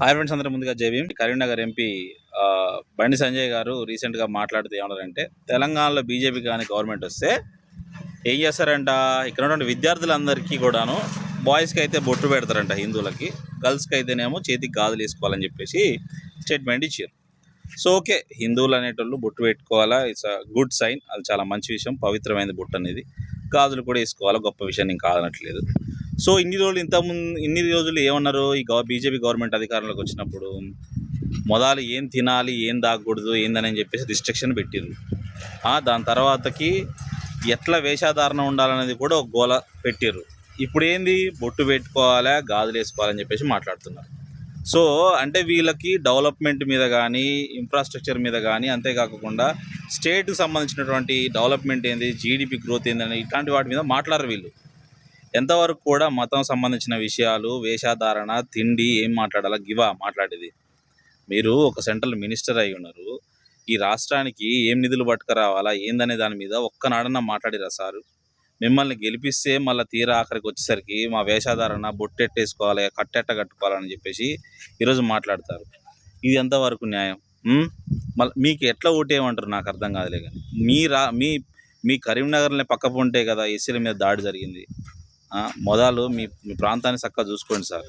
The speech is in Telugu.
హాయ్ ఫ్రెండ్స్, అందరూ ముందుగా జై భీమ్. కరీంనగర్ ఎంపీ బండి సంజయ్ గారు రీసెంట్గా మాట్లాడుతూ ఏమన్నారంటే, తెలంగాణలో బీజేపీ కానీ గవర్నమెంట్ వస్తే ఏం చేస్తారంట, ఇక్కడ ఉన్నటువంటి విద్యార్థులందరికీ కూడాను బాయ్స్కి అయితే బొట్టు పెడతారంట, హిందువులకి, గర్ల్స్కి అయితేనేమో చేతికి గాజులు వేసుకోవాలని చెప్పేసి స్టేట్మెంట్ ఇచ్చారు. సో ఓకే, హిందువులు అనేటోళ్ళు బొట్టు పెట్టుకోవాలా, ఇట్స్ అ గుడ్ సైన్, అది చాలా మంచి విషయం, పవిత్రమైనది బొట్టు అనేది. గాజులు కూడా వేసుకోవాలా, గొప్ప విషయం, నేను కాదనట్లేదు. సో ఇన్ని రోజులు ఏమన్నారు, ఈ బీజేపీ గవర్నమెంట్ అధికారంలోకి వచ్చినప్పుడు మొదలు ఏం తినాలి, ఏం తాగకూడదు, ఏందని చెప్పేసి రిస్ట్రిక్షన్ పెట్టిర్రు. దాని తర్వాతకి ఎట్లా వేషధారణ ఉండాలనేది కూడా ఒక గోల పెట్టిర్రు. ఇప్పుడు ఏంది, బొట్టు పెట్టుకోవాలా, గాజులు వేసుకోవాలని చెప్పేసి మాట్లాడుతున్నారు. సో అంటే వీళ్ళకి డెవలప్మెంట్ మీద కానీ, ఇన్ఫ్రాస్ట్రక్చర్ మీద కానీ, అంతేకాకుండా స్టేట్కి సంబంధించినటువంటి డెవలప్మెంట్ ఏంది, జీడిపి గ్రోత్ ఏందని ఇట్లాంటి వాటి మీద మాట్లాడరు వీళ్ళు. ఎంతవరకు కూడా మతం సంబంధించిన విషయాలు, వేషధారణ, తిండి ఏం మాట్లాడాలా గివా మాట్లాడేది. మీరు ఒక సెంట్రల్ మినిస్టర్ అయి ఉన్నారు, ఈ రాష్ట్రానికి ఏం నిధులు పట్టుకురావాలా ఏందనే దాని మీద ఒక్కనాడన్నా మాట్లాడిరా సారు? మిమ్మల్ని గెలిపిస్తే మళ్ళీ తీరా ఆఖరికి వచ్చేసరికి మా వేషధారణ బొట్టెట్టేసుకోవాలి, కట్టెట్ట కట్టుకోవాలని చెప్పేసి ఈరోజు మాట్లాడతారు. ఇది ఎంతవరకు న్యాయం? మళ్ళీ మీకు ఎట్లా ఓటేయమంటారు నాకు అర్థం కాదులే. కానీ మీ కరీంనగర్ని పక్కపుంటే కదా ఎస్సీల మీద దాడి జరిగింది. మొదలు మీ ప్రాంతాన్ని చక్కగా చూసుకోండి సార్.